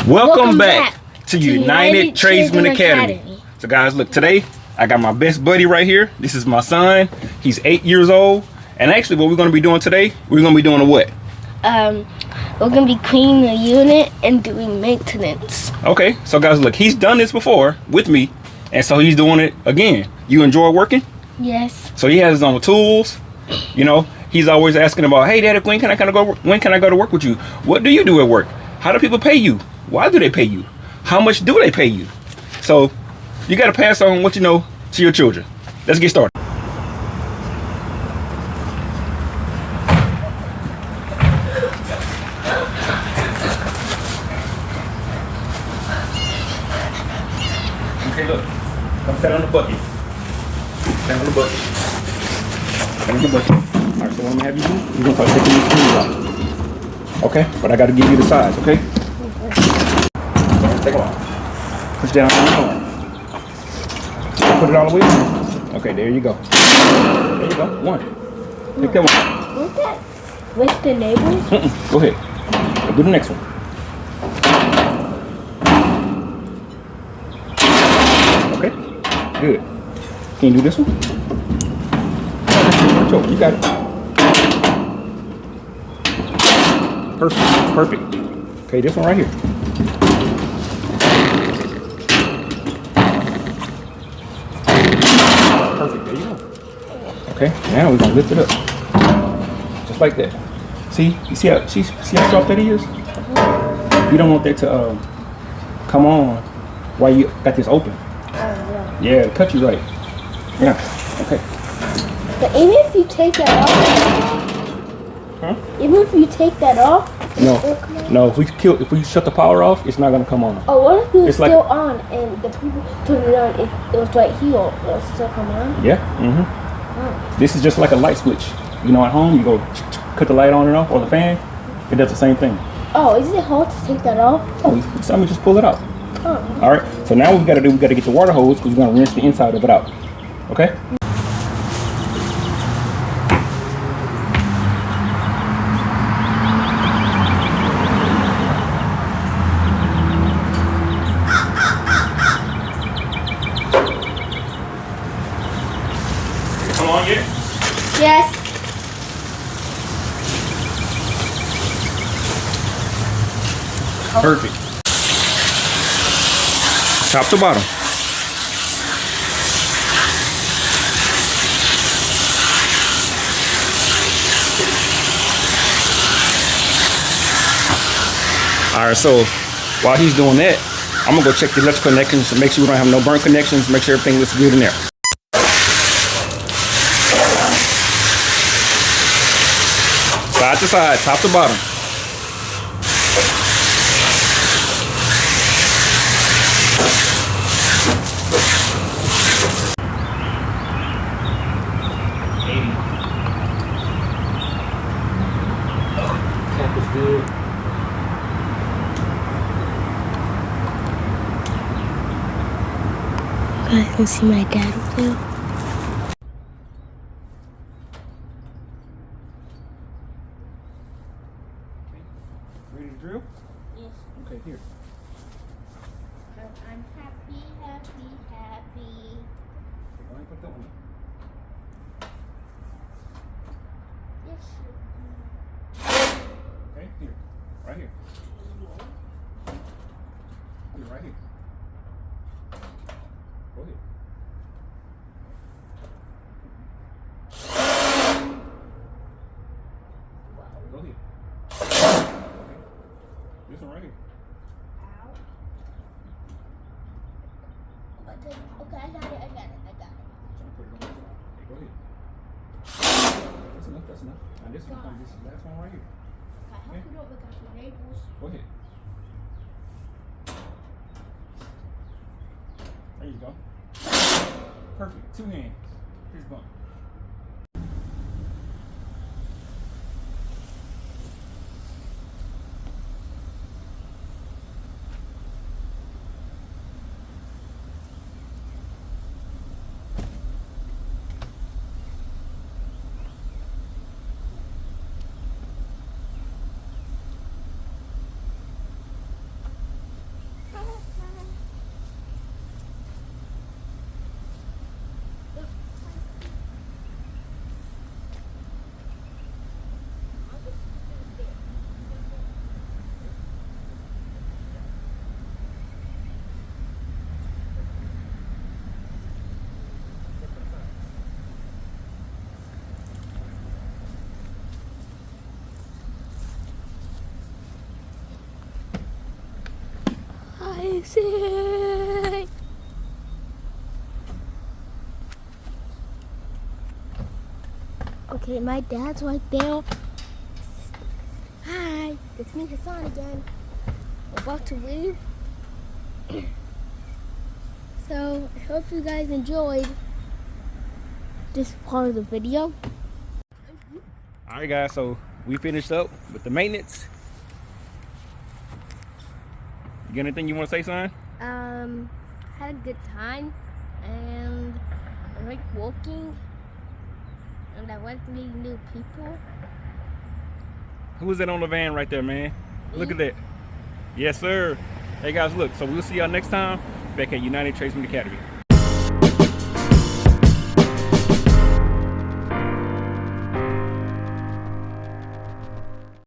Welcome back to United Tradesman Academy. So guys, look, today I got my best buddy right here. This is my son. He's 8 years old. And actually what we're going to be doing today, we're going to be doing a what? We're going to be cleaning the unit and doing maintenance. Okay, so guys, look, he's done this before with me. And so he's doing it again. You enjoy working? Yes. So he has his own tools. You know, he's always asking about, hey, Daddy, when can I go to work with you? What do you do at work? How do people pay you? Why do they pay you? How much do they pay you? So you got to pass on what you know to your children. Let's get started. Okay, look. Come stand on the bucket. Stand on the bucket. Stand on the bucket. All right, so what I'm going to have you do, you're going to start taking these screws out. Okay? But I got to give you the size, okay? Take it off. Push down on the arm. Put it all the way in. Okay, there you go. There you go. One. Take that one. What's that? With the neighbors? Go ahead. Go do the next one. Okay. Good. Can you do this one? You got it. Perfect. Perfect. Okay, this one right here. Perfect. There you go. Okay, now we're gonna lift it up, just like that. See, you see how soft that is? You don't want that to come on while you got this open. Yeah, it'll cut you right. Yeah. Okay. But even if you take that off, even if you take that off, no. If we shut the power off, it's not gonna come on. Oh, what if it was still on and the people turn it on? It was right here. It'll still come on. Yeah. Oh. This is just like a light switch. You know, at home you go cut the light on and off, or the fan. It does the same thing. Oh, is it hard to take that off? Oh, so just pull it out. Oh. All right. So now what we got to get the water hose because we're gonna rinse the inside of it out. Okay. Come on, get it? Yes. Perfect. Top to bottom. All right, so while he's doing that, I'm gonna go check the electrical connections to make sure we don't have no burnt connections, make sure everything looks good in there. Side to side, top to bottom. Tap is good. You guys can see my dad too. Ready to drill? Yes. Okay, here. I'm happy, happy, happy. Go ahead and put that one in. Yes. Okay, here. Right here. Here, right here. Go ahead. Go ahead. Okay. This one right here. Ow. Okay, I got it. Trying to put it on this side. Okay, go ahead. That's enough. And this one, this last one right here. I hope you don't look at the neighbors. Go ahead. There you go. Perfect. 2 hands. Here's bump. Racing. Okay, my dad's right there. Hi, it's me, Hassan again. About to leave. So, I hope you guys enjoyed this part of the video. Alright guys, so we finished up with the maintenance. You got anything you want to say, son? Had a good time, and I like walking, and I like meeting new people. Who is that on the van right there, man? Me? Look at that. Yes, sir. Hey guys, look, so we'll see y'all next time back at United Tradesman Academy.